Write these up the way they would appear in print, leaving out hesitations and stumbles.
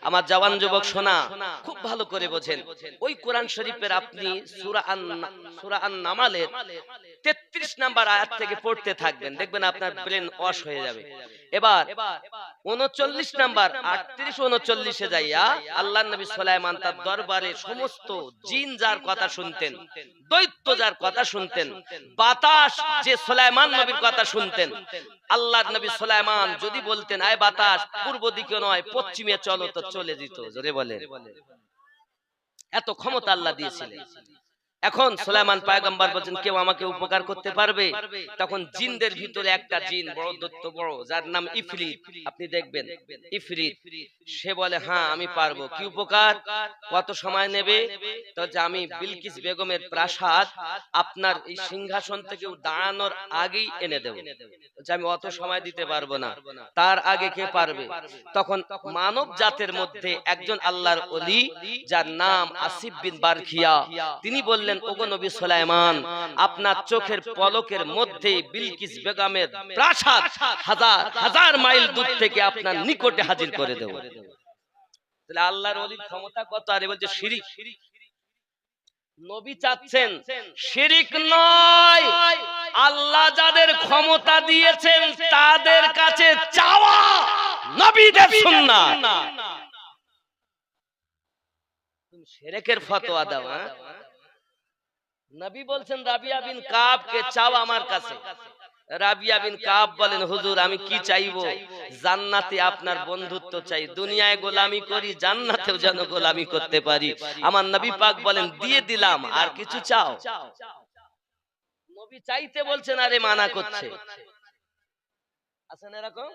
আমার জওয়ান যুবক শোনা খুব ভালো করে বোঝেন। ওই কোরআন শরীফের আপনি সূরা আন-নামালের 33 নাম্বার আয়াত থেকে পড়তে থাকবেন, দেখবেন আপনার ব্রেন ওয়াশ হয়ে যাবে। এবার 39 নাম্বার 38 39 এ যাইয়া আল্লাহর নবী সুলাইমান তার দরবারে সমস্ত জিন যার কথা শুনতেন, দৈত্য যার কথা শুনতেন, বাতাস যে সুলাইমান নবীর কথা শুনতেন, আল্লাহর নবী সুলাইমান যদি বলতেন আয় বাতাস পূর্ব দিকে নয় পশ্চিমে চলো, তো চলে যেত। জোরে বলেন। এত ক্ষমতা আল্লাহ দিয়েছিলেন। এখন সুলাইমান পয়গম্বর বলেন কেউ আমাকে উপকার করতে পারবে? তখন জিনদের ভিতরে একটা জিন বড় দৈত্য, বড়, যার নাম ইফরিত, আপনি দেখবেন ইফরিত, সে বলে হ্যাঁ আমি পারবো। কি উপকার? কত সময় নেবে? তো যে আমি বিলকিস বেগমের প্রাসাদ আপনার এই সিংহাসন থেকে দাঁড়ানোর আগেই এনে দেব। আমি অত সময় দিতে পারবো না, তার আগে কে পারবে? তখন মানব জাতের মধ্যে একজন আল্লাহর ওলি যার নাম আসিফ বিন বারখিয়া, তিনি বললেন ওগো নবী সুলাইমান, আপনার চোখের পলকের মধ্যে বিলকিস বেগমের প্রাসাদ হাজার হাজার মাইল দূর থেকে আপনার নিকটে হাজির করে দেব। তাহলে আল্লাহর ওলির ক্ষমতা কত! আর বলছে শিরিক। নবী চাচ্ছেন শিরিক নয়, আল্লাহ যাদের ক্ষমতা দিয়েছেন তাদের কাছে চাওয়া নবীদের সুন্নাত। তুমি শিরকের ফতোয়া দাও? নবী বলছেন রাবিয়া বিন কাবকে চাও আমার কাছে। রাবিয়া বিন কাব বলেন হুজুর আমি কি চাইবো? জান্নাতে আপনার বন্ধুত্ব চাই, দুনিয়ায় গোলামি করি, জান্নাতেও যেন গোলামি করতে পারি। আমার নবী পাক বলেন দিয়ে দিলাম, আর কিছু চাও? নবী চাইতে বলছেন আরে মানা করছে। আছেন এরকম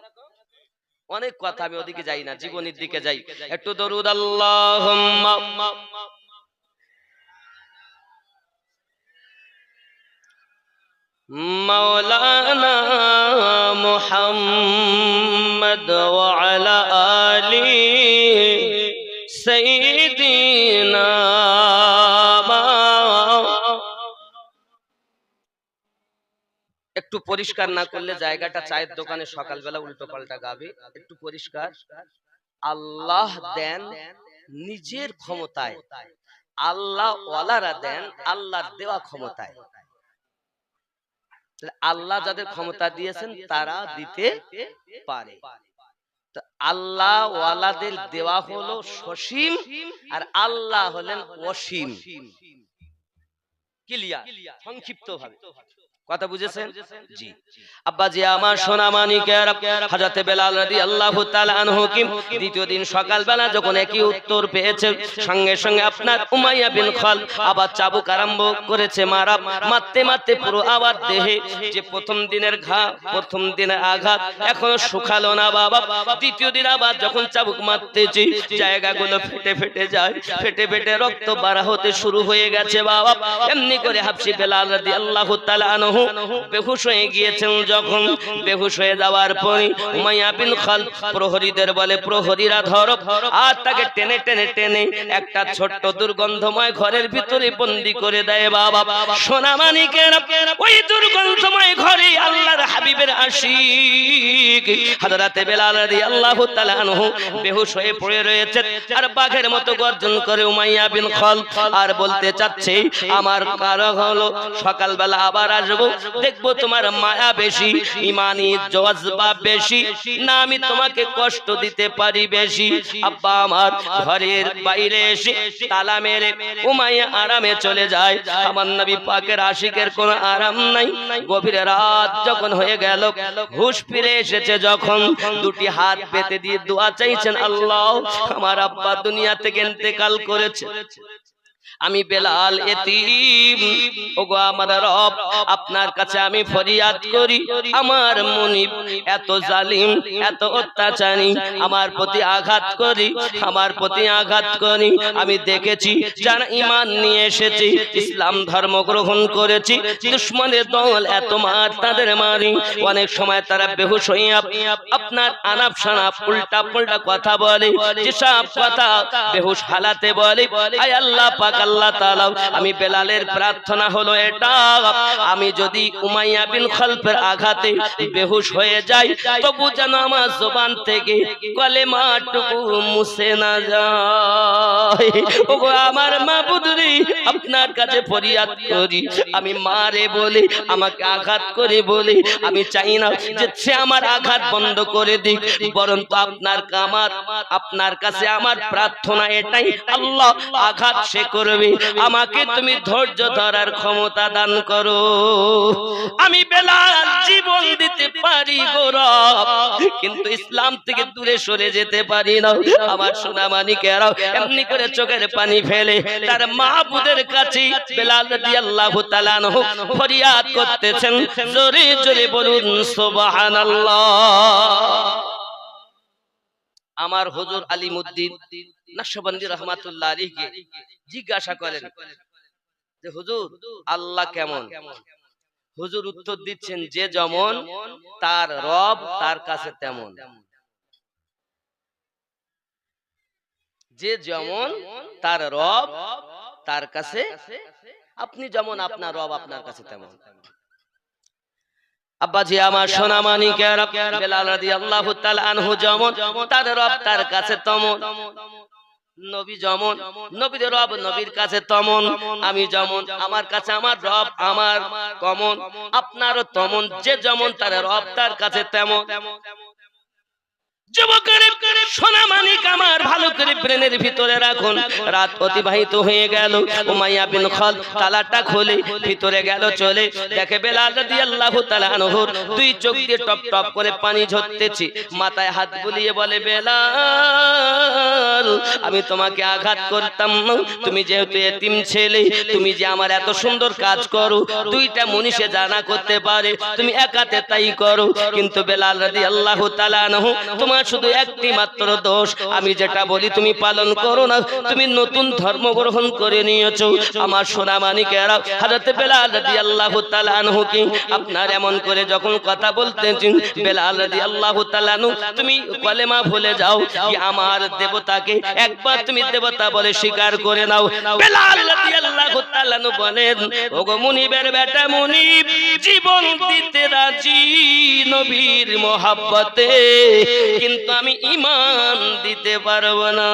অনেক কথা, আমি ওদিকে যাই না, জীবনের দিকে যাই। একটু দরুদ আল্লাহুম্মা মাওলানা মুহাম্মদ ওয়া আলা আলি সাইয়্যিদিনা। একটু পরিষ্কার না করলে জায়গাটা চায়ের দোকানে সকালবেলা উল্টো পাল্টা গাবে। একটু পরিষ্কার। আল্লাহ দেন নিজের ক্ষমতায়, আল্লাহ ওয়ালারা দেন আল্লাহর দেওয়া ক্ষমতায়। আল্লাহ যাদের ক্ষমতা দিয়েছেন তারা দিতে পারে। আল্লাহ ওয়ালাদের দেওয়া হলো সসীম, আর আল্লাহ হলেন অসীম। ক্লিয়ার? সংক্ষিপ্ত ভাবে কথা বুঝেছেন? জি আব্বাজি আমার সোনা মানিকের, হযরত বেলাল রাদিয়াল্লাহু তাআলা আনহু কি দ্বিতীয় দিন সকালবেলা যখন একই উত্তর পেয়েছে, সঙ্গে সঙ্গে আপনার উমাইয়া বিন খালদ আবার চাবুক আরম্ভ করেছে মারা। মারতে মারতে পুরো আবার দেহে যে প্রথম দিনের ঘা, প্রথম দিনের আঘাত এখনো শুকালো না বাবা। দ্বিতীয় দিন আবার যখন চাবুক মারতেছি জায়গাগুলো ফেটে ফেটে যায়, ফেটে ফেটে রক্ত বার হতে শুরু হয়ে গেছে বাবা। এমনি করে হাবশী বেলাল রাদিয়াল্লাহু তাআলা আনহু বেহুশ হয়ে গিয়েছেন। যখন বেহুশ হয়ে যাওয়ার পরে উমাইয়া বিন খালদ প্রহরীদের বলে প্রহরীরা ধরো, আর তাকে টেনে টেনে টেনে একটা ছোট্ট দুর্গন্ধময় ঘরের ভিতরে বন্দী করে দেয় বাবা। সোনা মানিকের ওই দুর্গন্ধময় ঘরে আল্লাহর হাবিবের আশিক হযরত বেলাল রাদিয়াল্লাহু তাআলা আনহু বেহুশ হয়ে পড়ে রয়েছে, আর বাঘের মতো গর্জন করে উমাইয়া বিন খালদ আর বলতে চাচ্ছে আমার কারণ হলো সকালবেলা আবার আসবো, দেখবো তোমার মায়া বেশি, ইমানি জজবা বেশি না আমি তোমাকে কষ্ট দিতে পারি বেশি। আব্বা আমার ঘরের বাইরে এসে তালা মেরে উমাইয়া আরামে চলে যায়। আমার নবী পাকের আশিকের কোনো আরাম নাই। গভীর রাত যখন হয়ে গেল, হুঁশ ফিরে এসেছে যখন, দুটি হাত পেতে দিয়ে দোয়া চাইছেন, আল্লাহ আমার আব্বা দুনিয়া থেকে ইন্তেকাল করেছে, আমি বেলাল এতিম, ওগো আমার রব আপনার কাছে আমি ফরিয়াদ করি, আমার মুনিব এত জালিম এত অত্যাচারী, আমার প্রতি আঘাত করি, আমার প্রতি আঘাত করি। আমি দেখেছি যারা ঈমান নিয়ে এসেছে, ইসলাম ধর্ম গ্রহণ করেছি, দুশমনের দল এত মার তাদের মারি, অনেক সময় তারা বেহুশ হয়ে আপনার আনাপ শনাপ উল্টা পাল্টা কথা বলে, যেসব কথা বেহুশ হালাতে বলে, আয় আল্লাহ পাক পাক আল্লাহ তাআলা আমি বেলালের প্রার্থনা হলো এটা, আমি যদি উমাইয়া বিন খালফের আঘাতে বেহুশ হয়ে যাই তবু যেন আমার জবান থেকে কলেমাটুকু মুছে না যায়। ওগো আমার মাবুদ রে, আপনার কাছে ফরিয়াদ করি, আমি মারে বলে আমাকে আঘাত করে বলে আমি চাই না যে সে আমার আঘাত বন্ধ করে দিক, বরং তো আপনার কাছে আমার প্রার্থনা এটাই, আল্লাহ আঘাত সে করবে, আমাকে তুমি ধৈর্য ধরার ক্ষমতা দান করো। আমি বেলাল জীবন দিতে পারি গো রব, কিন্তু ইসলাম থেকে দূরে সরে যেতে পারি না। আমার সোনা মানিকেরা এমনি করে চোখের পানি ফেলে তার মাহবুদের কাছে বেলাল রাদিয়াল্লাহু তাআলা আনহু ফরিয়াদ করতেছেন, জোরে জোরে বলুন সুবহানাল্লাহ। আমার হুজুর আলিমউদ্দিন নকশবন্দি রাহমাতুল্লাহ আলাইহি জিজ্ঞাসা করেন যে হুজুর আল্লাহ কেমন? হুজুর উত্তর দিচ্ছেন, যে যেমন তার রব তার কাছে তেমন। যে যেমন তার রব তার কাছে, আপনি যেমন আপনার রব আপনার কাছে তেমন। আব্বাজি আমার সোনা মানিকেরা, বেলাল রাদিয়াল্লাহু তাআলা আনহু যেমন তার রব তার কাছে তেমন, নবী যেমন নবীর রব নবীর কাছে তেমন, আমি যেমন আমার কাছে আমার রব আমার তেমন, আপনারও তেমন, যে যেমন তার রব তার কাছে তেমন। যুবকের সোনা মানিক আমার ভালো করে ব্রেনের ভিতরে রাখুন, রাত অতিবাহিত হয়ে গেল, উমাইয়া বিন খালফ তালাটা খুলে ভিতরে গেল, চলে দেখে বেলাল রাদিয়াল্লাহু তাআলা আনহুর দুই চোখ দিয়ে টপ টপ করে পানি ঝরতেছে, মাথায় হাত বুলিয়ে বলে, বেলাল আমি তোমাকে আঘাত করতাম না, তুমি যেহেতু এতিম ছেলে, তুমি যে আমার এত সুন্দর কাজ করো, দুইটা মনীষে জানা করতে পারে, তুমি একাতে তাই করো, কিন্তু বেলাল রাদিয়াল্লাহু তাআলা আনহু তোমার শুধু একটি মাত্র দোষ, আমি যেটা বলি তুমি পালন করো না, তুমি নতুন ধর্ম গ্রহণ করে নিয়েছো। আমার সোনা মানিকেরা, হযরত বেলাল রাদিয়াল্লাহু তাআলা আনহু কি আপনার এমন করে যখন কথা বলতেছেন, বেলাল রাদিয়াল্লাহু তাআলা আনহু তুমি কলেমা ভুলে যাও, কি আমার দেবতাকে একবার তুমি দেবতা বলে স্বীকার করে নাও। বেলাল রাদিয়াল্লাহু তাআলা আনহু বলেন, ওগো মুনিবের বেটা মুনিব, জীবন দিতে রাজি নবীর মোহাব্বতে, কিন্তু আমি ঈমান দিতে পারবো না।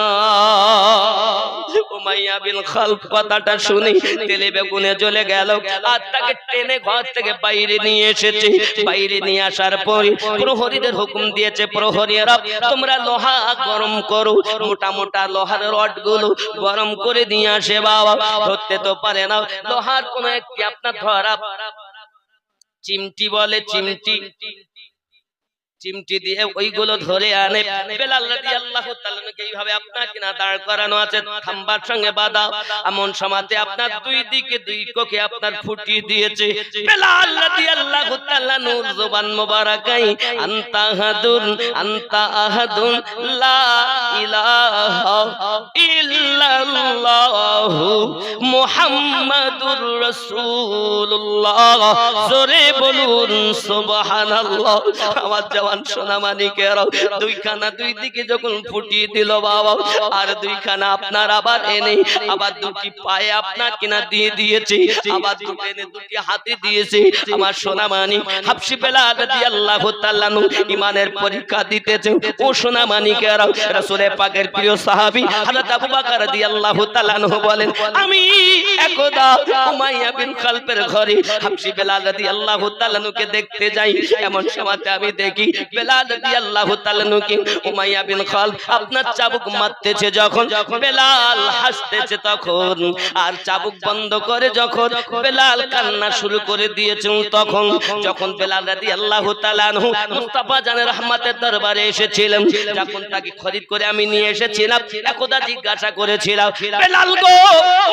উমাইয়া বিন খালফ কথাটা শুনে তেলে বেগুনে জ্বলে গেল, আর তাকে টেনে ঘর থেকে বাইরে নিয়ে এসেছে। বাইরে নিয়ে আসার পরে প্রহরীদের হুকুম দিয়েছে, প্রহরীরা তোমরা লোহা গরম করো, মোটা মোটা লোহার রড গুলো গরম করে নিয়ে আসে। বাবা ধরতে তো পারে না, লোহার কোন একটি আপনার ধরা চিমটি বলে, চিমটি দিয়ে ওইগুলো ধরে আনে। বেলাল রাদিয়াল্লাহু তাআলা এইভাবে আপনাকে না দাঁড় করানো আছে, খাম্বার সঙ্গে বাঁধা, এমন সময়তে আপনার দুই দিকে দুই কোকে আপনার ফুটিয়ে দিয়েছে। বেলাল রাদিয়াল্লাহু তাআলা নূর জবান মোবারকাই, আনতা আহাদুন লা ইলাহা ইল্লাল্লাহু মুহাম্মাদুর রাসূলুল্লাহ, জোরে বলুন সুবহানাল্লাহ। আমার সোনা মানিকেরা, দুইখানা দুই দিকে যখন ফুটিয়ে দিল বাবা, আর দুইখানা আপনার আবার এনে আবার দুটি পায়ে আপনার কিনা দিয়ে দিয়েছে, আবার দুটি এনে দুটি হাতে দিয়েছে। আমার সোনা মানিক হাবশী বেলাল রাদিয়াল্লাহু তাআলা ঈমানের পরীক্ষা দিতেছে। ও সোনা মানিকেরা, রাসূলের পাকের প্রিয় সাহাবী হযরত আবু বকর রাদিয়াল্লাহু তাআলা বলেন, আমি একদা উমাইয়া বিন খালফের ঘরে হাবশী বেলাল রাদিয়াল্লাহু তাআলা কে দেখতে যাই। এমন সময়তে আমি দেখি বেলাল রাদিয়াল্লাহু তাআলা কে উমাইয়া বিন খালফ আপনার চাবুক মারতেছে, যখন বেলাল হাসতেছে তখন, আর চাবুক বন্ধ করে যখন বেলাল কান্না শুরু করে দিয়েছে, তখন যখন বেলাল রাদিয়াল্লাহু তাআলা মুস্তাফা জানের রহমতের দরবারে এসেছিলাম, যখন তাকে খরিদ করে আমি নিয়ে এসেছিলাম, একদা জিজ্ঞাসা করেছিলাম, বেলাল গো,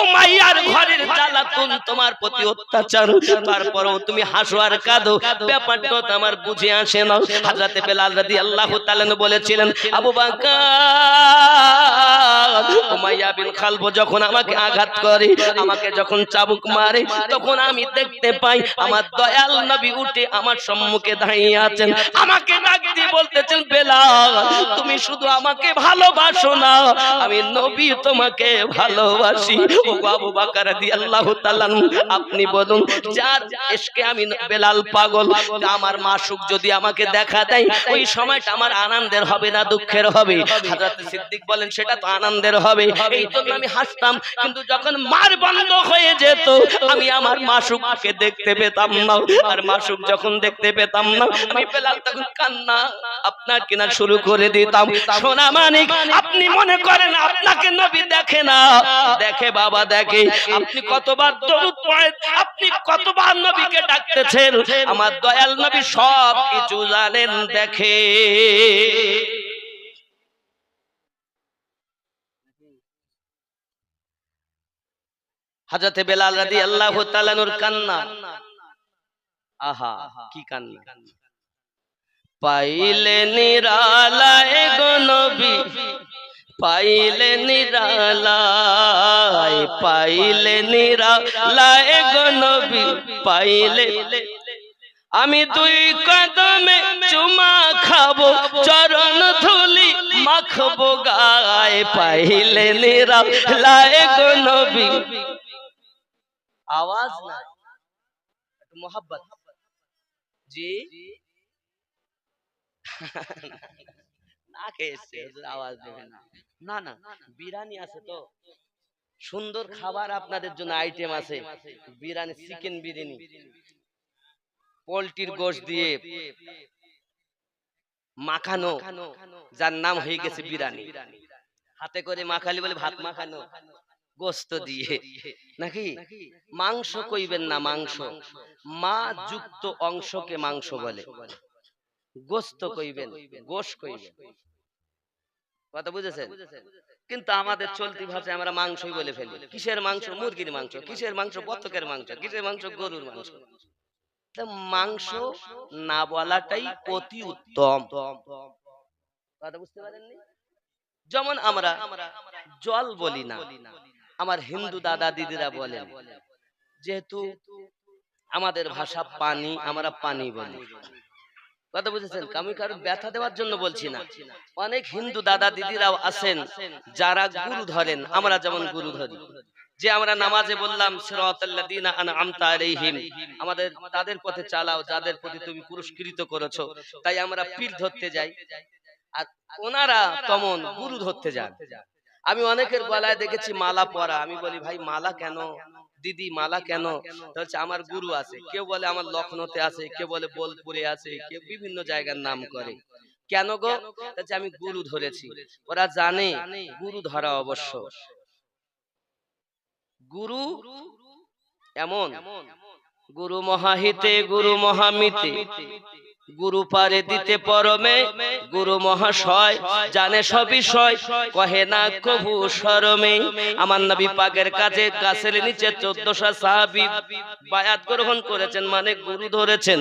উমাইয়ার ঘরের জ্বালাতন তোমার প্রতি অত্যাচার, তারপরেও তুমি হাসো আর কাঁদো, ব্যাপারটা তো আমার বুঝে আসে না। হযরত বেলাল রাদিয়াল্লাহু তাআলা বলেছিলেন, আবু বকর, উমাইয়া উমাইয়া বিন খালব যখন আমাকে আঘাত করে, আমাকে যখন চাবুক মারে, তখন আমি দেখতে পাই আমার দয়াল নবী উঠে আমার সম্মুখে দাঁড়িয়ে আছেন। আমাকে ডাক দিয়ে বলতেছেন, বেলাল তুমি শুধু আমাকে ভালোবাসো না, আমি নবী তোমাকে ভালোবাসি। ও আবু বকর রাদিয়াল্লাহু তাআলা আপনি বলুন, যার ইশকে আমি বেলাল পাগল, আমার মাসুক যদি আমাকে দেখা দেয় ওই সময়টা আমার আনন্দের হবে না দুঃখের হবে? হযরত সিদ্দিক বলেন সেটা তো আনন্দের হবে, এই জন্য আমি হাসতাম। কিন্তু যখন মার বন্ধ হয়ে যেত আমি আমার মাসুককে দেখতে পেতাম না, আর মাসুক যখন দেখতে পেতাম না আমি বেলাল তখন কান্না আপনার কিনা শুরু করে দিতাম। সোনা মানিক, আপনি মনে করেন আপনাকে নবী দেখে না? দেখে বাবা, দেখে। আপনি কতবার দরুদ পড়েন, আপনি কতবার নবীকে ডাকতেছেন, আমার দয়াল নবী সব কিছু জানেন, দেখে। হযরতে বেলাল রাদিয়াল্লাহু তাআলা নূর কান্না, আহা কি কান্না! পাইলে নিরালায় গো নবী, পাইলে নিরালায়, পাইলে নিরালায় গো নবী, পাইলে আমি দুই কদমে চুমা খাবো, চরণ ধুলি মাখবো গায়ে, পাইলে নিরালায় গো নবী। আওয়াজ না, একটু মোহাব্বত। জি না খেয়েছে আওয়াজ দেবে না, না না, বিরিয়ানি আছে তো, সুন্দর খাবার আপনাদের জন্য আইটেম আছে। বিরিয়ানি, চিকেন বিরিয়ানি, পোল্ট্রির গোশত দিয়ে মাখানো, যার নাম হয়ে গেছে বিরিয়ানি। হাতে করে মাখালি বলে ভাত মাখানো, গোশত দিয়ে নাকি? মাংস কইবেন না, মাংস মা যুক্ত অংশকে মাংস বলে। গোশত কইবেন, গোশ কইবেন, কথা বুঝেছেন? কিন্তু আমাদের চলতি ভাষায় আমরা মাংসই বলে ফেলি। কিসের মাংস? মুরগির মাংস। কিসের মাংস? বতকের মাংস। কিসের মাংস? গরুর মাংস। মাংস না বলাটাই অতি উত্তম, কথা বুঝতে পারেননি? যেমন আমরা জল বলি না, আমার হিন্দু দাদা দিদিরা বলেন, যেহেতু আমাদের ভাষা পানি, আমরা পানি বলি, কথা বুঝেছেন? আমি কারো ব্যথা দেওয়ার জন্য বলছি না। অনেক হিন্দু দাদা দিদিরাও আছেন যারা গুরু ধরেন, আমরা যেমন গুরু ধরি, যে আমরা নামাজে বললাম সিরাতাল্লাযিনা আনআমতা আলাইহিম, আমাদের তাদের পথে চালাও যাদের প্রতি তুমি পুরস্কৃত করেছো, তাই আমরা পীর ধরতে যাই, আর ওনারা তেমন গুরু ধরতে যান। আমি অনেকের গলায় দেখেছি মালা পরা, আমি বলি ভাই মালা কেন দিদি, মালা কেন? বলছে আমার গুরু আছে। কেউ বলে আমার লখনৌতে আছে, কেউ বলে বোলপুরে আছে, কেউ বিভিন্ন জায়গার নাম করে। কেন গো? বলছে আমি গুরু ধরেছি। ওরা জানে গুরু ধরা অবশ্য। গুরু এমন, গুরু মহাহিতে গুরু মহামিতে, গুরু পারে দিতে পরমে, গুরু মহাশয় জানে সব বিষয়, কহে না কভু শরমে। আমার নবী পাকের কাছে গাছের নিচে 1400 সাহাবী বায়াত গ্রহণ করেছেন, মানে গুরু ধরেছেন,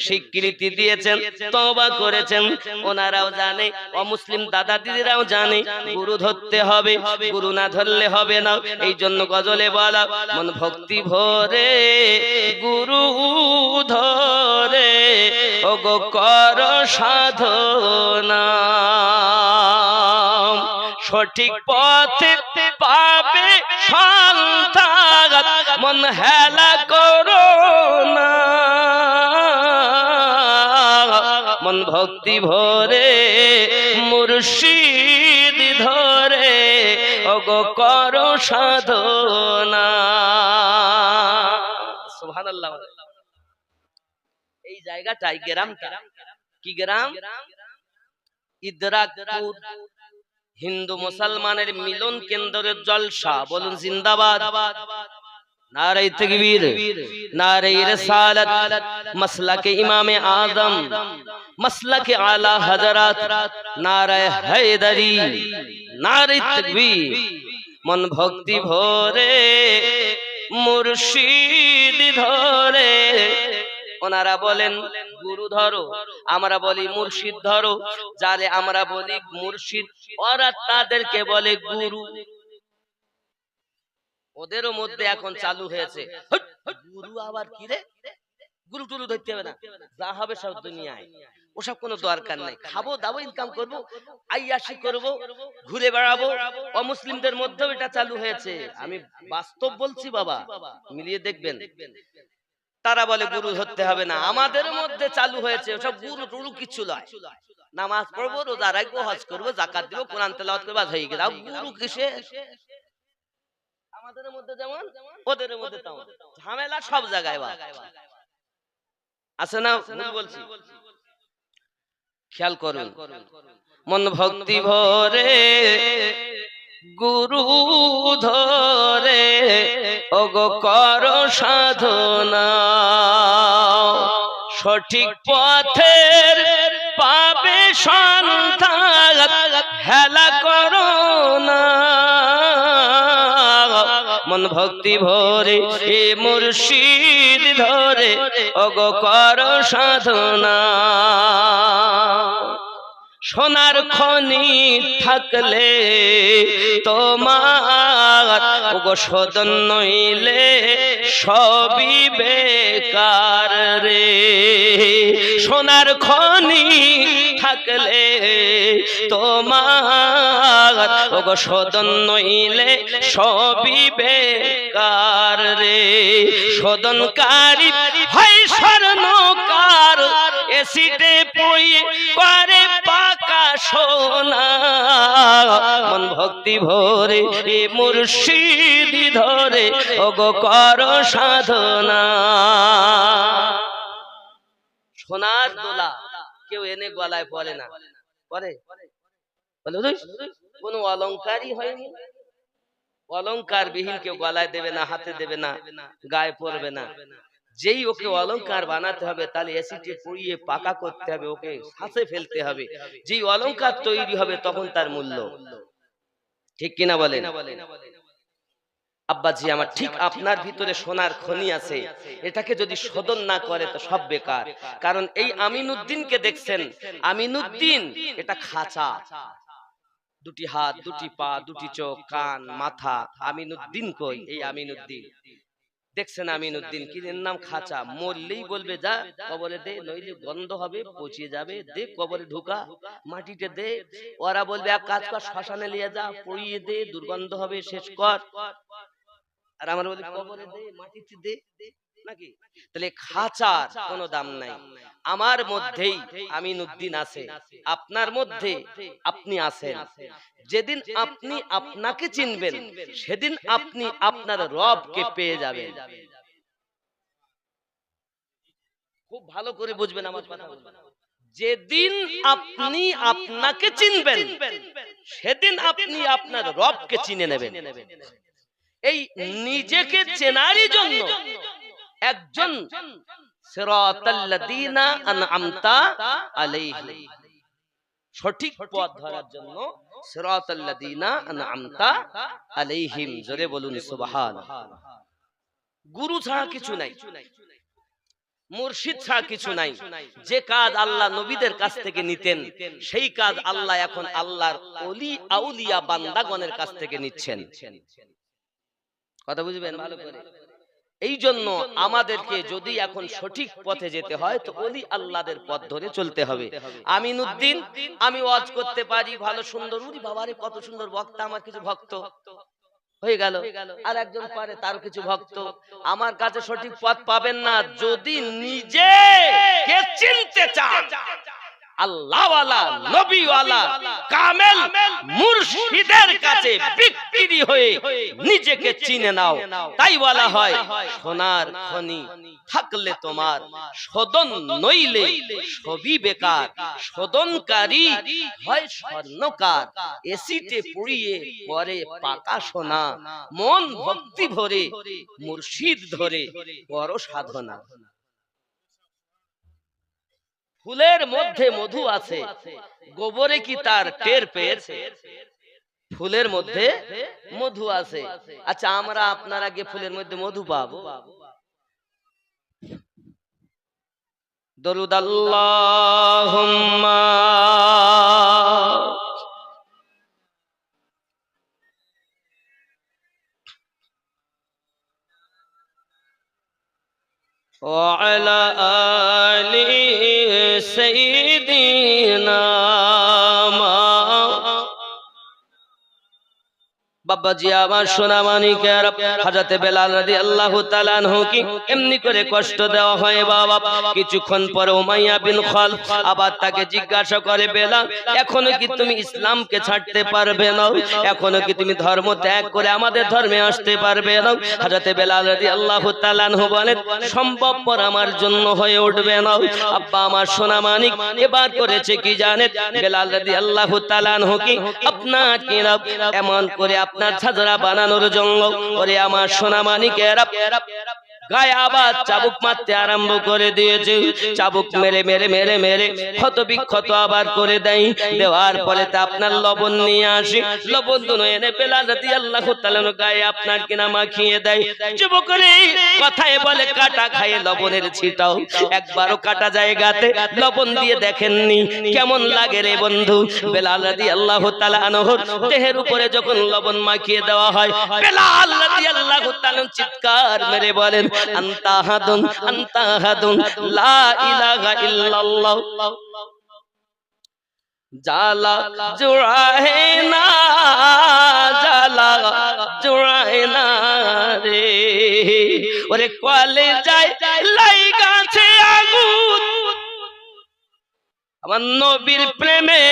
স্বীকৃতি দিয়েছেন, তওবা করেছেন। ওনারাও জানে, অমুসলিম দাদা দিদিরাও জানে গুরু ধরতে হবে, গুরু না ধরলে হবে না। এই জন্য গজলে বলা, মন ভক্তি ভরে গুরু ধরে, ও গো কর সাধনা, সঠিক পথে পাবে সন্তান, মন হেলা করো না, মন ভক্তি ভরে মুর্শিদ ধরে, ও গো কর সাধনা। সুবহানাল্লাহ। এই জায়গাটাই, গ্রামটা কি গ্রাম? ইদরাকপুর, হিন্দু মুসলমানের মিলন কেন্দ্রের জলসা। বলুন জিন্দাবাদ, নারে তাকবীর, নারে রিসালাত, মাসলাকে ইমামে আজম, মাসলাকে আলা হযরত, নারে হায়দারি, নারে তাকবীর। মন ভক্তি ভরে মুর্শিদ ধরে, ওনারা বলেন গুরু ধরো, আমরা বলি মুর্শিদ ধরো। যারে আমরা বলি মুর্শিদ, ওরা তাদেরকে বলে গুরু। ওদেরও মধ্যে এখন চালু হয়েছে, গুরু আবার কি রে, গুরু টুরু ধরতে হবে না, যা হবে সব দুনিয়ায়, ওসব কোনো দরকার নাই, খাবো দাবো ইনকাম করবো, আইয়াশি করবো, ঘুরে বেড়াবো। অমুসলিমদের মধ্যেও এটা চালু হয়েছে, আমি বাস্তব বলছি বাবা, মিলিয়ে দেখবেন। তারা বলে গুরু ধরতে হবে না, আমাদের মধ্যে চালু হয়েছে ওসব গুরু টুরু কিছু নয়, নামাজ পড়বো, রোজা রাখবো, হজ করবো, যাকাত দিব, কোরআন তেলাওয়াত করবো, বাস হয়ে গেল। গুরু কিসে? আমাদের মধ্যে যেমন ওদের মধ্যে তেমন, ঝামেলা সব জায়গায় আছে না, ভুল বলছি? খেয়াল করুন, মন ভক্তি ভরে গুরু ধরে ওগো কর সাধনা, সঠিক পথের পাবে সন্ধান, হেলা করো না। মন ভক্তি ভরে এ মুর্শিদ ধরে ওগো কর সাধনা, সোনার খনি থাকলে তোমার ওগো সদন নইলে সবই বেকার রে, সোনার খনি থাকলে তোমার ওগো সদন নইলে সবই বেকার রে, সদনকারী হয় স্বর্ণকার, এসিডে পয়ে করে পাকা সোনা, মন ভক্তি ভরে এ মুর্শিদ ধরে ওগো কর সাধনা। সোনার দোলা কেউ এনে গলায় পরে না, পরে কোন অলংকারই হয়নি, অলংকার বিহীন কেউ গলায় দেবে না, হাতে দেবে না, গায়ে পরবে না। যেই ওকে অলংকার বানাতে হবে তাহলে অ্যাসিডে পুড়িয়ে পাকা করতে হবে, ওকে শ্বাসে ফেলতে হবে, যেই অলংকার তৈরি হবে তখন তার মূল্য। ঠিক কিনা বলেন? আব্বাজি আমার, ঠিক আপনার ভিতরে সোনার খনি আছে, এটাকে যদি শোধন না করে তো সব বেকার। কারণ এই আমিনউদ্দিনকে দেখছেন, আমিনউদ্দিন এটা খাঁচা, দুটি হাত, দুটি পা, দুটি চোখ, কান, মাথা। আমিনউদ্দিন কই? এই আমিনউদ্দিন দেখছেন, আমিনউদ্দিন কি নাম? খাঁচা। মরলেই বলবে যা কবরে দে, নইলে গন্ধ হবে, পচিয়ে যাবে, দে কবরে ঢুকা, মাটিতে দে। ওরা বলবে এক কাজ কর, শ্মশানে নিয়ে যা, পড়িয়ে দে, দুর্গন্ধ হবে, শেষ কর। আর আমরা বলি কবরে দে, মাটিতে দে, নাকি? তাহলে খাঁচার কোনো দাম নাই। আমার মধ্যেই আমিনউদ্দিন আছে, আপনার মধ্যে আপনি আছেন। যেদিন আপনি আপনাকে চিনবেন সেদিন আপনি আপনার রবকে পেয়ে যাবেন। খুব ভালো করে বুঝবেন আমার কথা। যেদিন আপনি আপনাকে চিনবেন সেদিন আপনি আপনার রবকে চিনে নেবেন। এই নিজেকে চেনারই জন্য একজন সিরাতাল্লাযীনা আনআমতা আলাইহিম, সঠিক পথ ধরার জন্য সিরাতাল্লাযীনা আনআমতা আলাইহিম, জোরে বলুন সুবহানাল্লাহ। গুরু ছাড়া কিছু নাই, মুর্শিদ ছাড়া কিছু নাই। যে কাজ আল্লাহ নবীদের কাছ থেকে নিতেন সেই কাজ আল্লাহ এখন আল্লাহর ওলি আউলিয়া বান্দাগণের কাছ থেকে নিচ্ছেন। কথা বুঝবেন ভালো করে। এই জন্য আমাদেরকে যদি এখন সঠিক পথে যেতে হয় তো ওলি আল্লাহদের পথ ধরে চলতে হবে। আমিনউদ্দিন, আমি ওয়াজ করতে পারি ভালো সুন্দর, উরি বাবারে কত সুন্দর বক্তা, আমার কিছু ভক্ত হয়ে গেল। আর একজন পারে, তার কিছু ভক্ত। আমার কাছে সঠিক পথ পাবেন না যদি নিজে কে চিনতে চান। আল্লাহওয়ালা, নবীওয়ালা, কামেল মুর্শিদের কাছে বিক্রি হয়ে নিজেকে চিনে নাও। তাই বলা হয় সোনার খনি থাকলে তোমার শোধন নইলে সবই বেকার। শোধনকারী হয় স্বর্ণকার, এসিতে পুড়িয়ে পরে পাকা সোনা। মন ভক্তি ভরে মুর্শিদ ধরে বড় সাধনা। ফুলের মধ্যে মধু আছে, গোবরে কি তার টের পেয়েছে? ফুলের মধ্যে মধু আছে। আচ্ছা, আমরা আপনারা গিয়ে ফুলের মধ্যে মধু পাবো? দরুদ আল্লাহুম্মা وعلى آل سيدنا বাবাজি আমার সোনা মানিকের হযরত বেলাল রাদিয়াল্লাহু তাআলা আনহু কি এমনি করে কষ্ট দেওয়া হয় বাবা। কিছুক্ষণ পরে উমাইয়া বিন খালফ আবার তাকে জিজ্ঞাসা করে, বেলাল এখনো কি তুমি ইসলামকে ছাড়তে পারবে না? এখনো কি তুমি ধর্ম ত্যাগ করে আমাদের ধর্মে আসতে পারবে না? হযরত বেলাল রাদিয়াল্লাহু তাআলা আনহু বলেন, সম্ভবপর আমার জন্য হয়ে উঠবে না। আব্বা আমার সোনা মানিক এবার করেছে কি জানেন? বেলাল রাদিয়াল্লাহু তাআলা আনহু কি আপনার কিনা এমন করে আপনার ছাদরা বানানোর জন্য ওরে আমার সোনা মানিকেরা গায়ে আবার চাবুক মারতে আরম্ভ করে দিয়েছে। চাবুক মেরে মেরে মেরে মেরে ক্ষত বিক্ষত আবার করে দেয়। দেওয়ার পরে তা আপনার লবণ নিয়ে আসে, লবণ দুনো এনে বেলাল রাদিয়াল্লাহু তাআলা গায়ে আপনার কিনা মাখিয়ে দেয়। যুবকরে কথায় বলে কাটা খায় লবণের ছিটাও, একবারও কাটা জায়গাতে লবণ দিয়ে দেখেননি কেমন লাগে রে বন্ধু? বেলাল রাদিয়াল্লাহু তাআলা আনহুর দেহের উপরে যখন লবণ মাখিয়ে দেওয়া হয়, বেলাল রাদিয়াল্লাহু তাআলা চিৎকার মেরে বলেন, আনতা হাদুন আনতা হাদুন লা ইলাহা ইল্লাল্লাহ। জালা জুড়াহে না জালা জুড়াহে না রে, ওরে কলে যায় লাই গাছে আগুন, আমার নবীর প্রেমে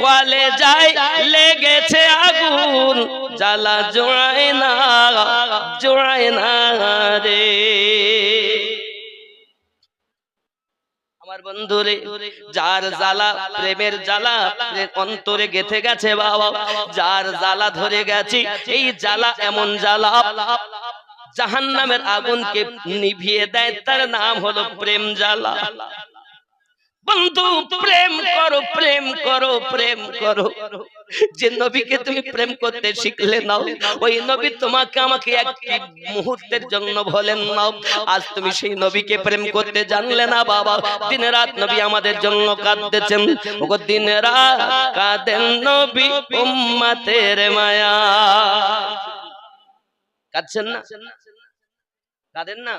কলে যায় লেগেছে আগুন, জ্বালা জোড়ায় না রে। আমার বন্ধুরে যার জ্বালা প্রেমের জ্বালা অন্তরে গেথে গেছে বাবা, যার জ্বালা ধরে গেছে, এই জ্বালা এমন জ্বালা জাহান্নামের আগুনকে নিভিয়ে দেয়, তার নাম হলো প্রেম জ্বালা। বন্ধু প্রেম করো প্রেম করো প্রেম করো, যে নবীকে তুমি প্রেম করতে শিখলে নাও, ওই নবী তোমাকে আমাকে এক মুহূর্তের জন্য বলেন নাও। আজ তুমি সেই নবীকে প্রেম করতে জানলে না বাবা। দিন রাত নবী আমাদের জন্য কাঁদতেছেন, ওগো দিন রাত কাঁদেন নবী উম্মতের মায়া। কাঁদছেন না? কাঁদেন না?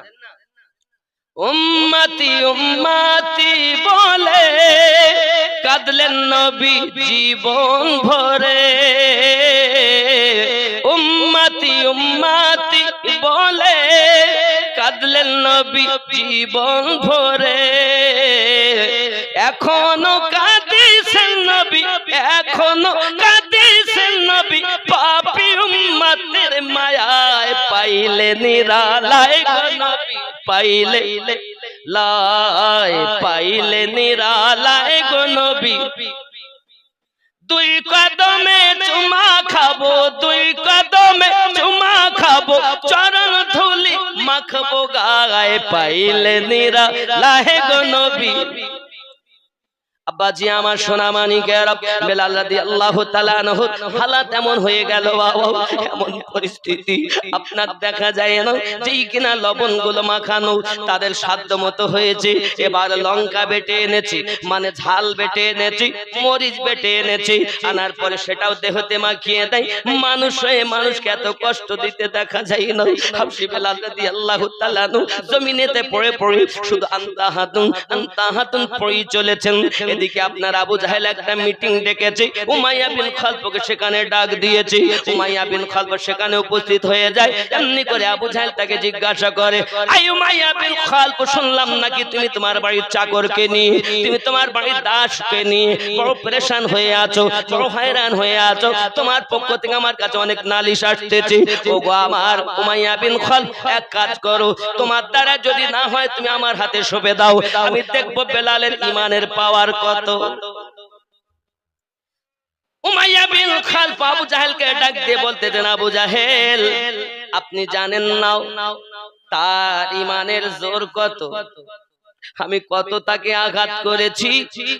উম্মতি উম্মতি বলে কাঁদলেন নবী জীবন ভরে, উম্মতি উম্মতি বলে কাঁদলেন নবী জীবন ভরে। এখনো কাঁদিছেন নবী, এখনো কাঁদিছেন নবী, পাপী উম্মতের মায়ায় পাইলে নিরালায় গো নবী, পাইলে লাই পাইলে নিরালায় গো নবী। দুই কদমে চুমা খাবো, দুই কদমে চুমা খাবো, চরণ ধুলি মাখবো গায়ে, পাইলে নিরালায় গো নবী। আব্বাজি আমার সোনা মানিকেরা বেলাল রাদিয়াল্লাহু তাআলা আনহু হালাত এমন হয়ে গেল বাবা, এমন পরিস্থিতি আপনার দেখা যায় না, যেই কিনা লবণগুলো মাখানো তাদের সাধ্য মতো হয়েছে। এবার লঙ্কা বেটে এনেছি, মানে ঝাল বেটে এনেছি, মরিচ বেটে এনেছি, আনার পরে সেটাও দেহতে মাখিয়ে দেয়। মানুষ হয়ে মানুষকে এত কষ্ট দিতে দেখা যায় না। হাবশী বেলাল রাদিয়াল্লাহু তাআলা আনহু জমিনেতে পড়ে পড়ে শুধু আনতা হাতুন পড়েই চলেছেন। এদিকে আপনার আবু জাহেল একটা মিটিং ডেকেছে, উমাইয়া বিন খালফকে সেখানে ডাক দিয়েছে। উমাইয়া বিন খালফ সেখানে উপস্থিত হয়ে যায়। এমনি করে আবু জাহেল তাকে জিজ্ঞাসা করে, আই উমাইয়া বিন খালফ, শুনলাম নাকি তুমি তোমার বাড়ির চাকরকে নিয়ে, তুমি তোমার বাড়ির দাসকে নিয়ে বড় পরেশান হয়ে আছো, বড় হয়রান হয়ে আছো, তোমার পক্ষ থেকে আমার কাছে অনেক নালিশ আসতেছে। ওগো আমার উমাইয়া বিন খালফ, এক কাজ করো, তোমার দ্বারা যদি না হয় তুমি আমার হাতে সঁপে দাও, আমি দেখবো বেলালের ঈমানের পাওয়ার কত। উমাইয়া বিন খালফ আবু জাহেলকে ডাক দিয়ে বলতে দেন, আবু জাহেল আপনি জানেন না তার ঈমানের জোর কত? আমি কত তাকে আঘাত করেছি,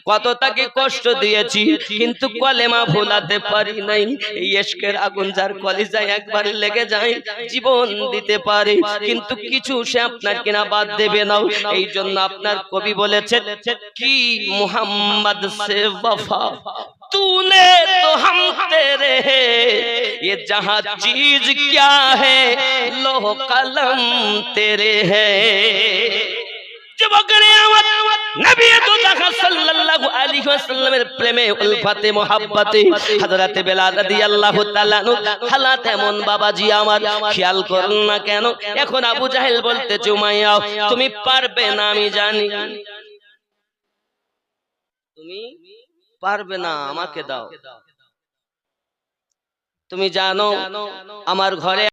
কত তাকে কষ্ট দিয়েছি, কিন্তু কলেমা ভোলাতে পারি নাই। এই ইশকের আগুন যার কলিজায় একবার লেগে যায় জীবন দিতে পারে, কিন্তু কিছু সে আপনার কিনা বাদ দেবে না। এই জন্য আপনার কবি বলেছেন কি, মুহাম্মদ সে वफा तूने तो हम तेरे है, ये जहां चीज क्या है लोह कलम तेरे है। যুবকরে আমার নবী তো দেখা সাল্লাল্লাহু আলাইহি ওয়াসাল্লামের প্রেমে উলফাতে মোহাব্বতে হযরত বেলাল রাদিয়াল্লাহু তাআলা হালাত এমন বাবাজি আমার খেয়াল করুন না কেন এখন আবু জাহেল বলতেছে উমাইয়া তুমি পারবে না আমি জানি তুমি পারবে না আমাকে দাও তুমি জানো আমার ঘরে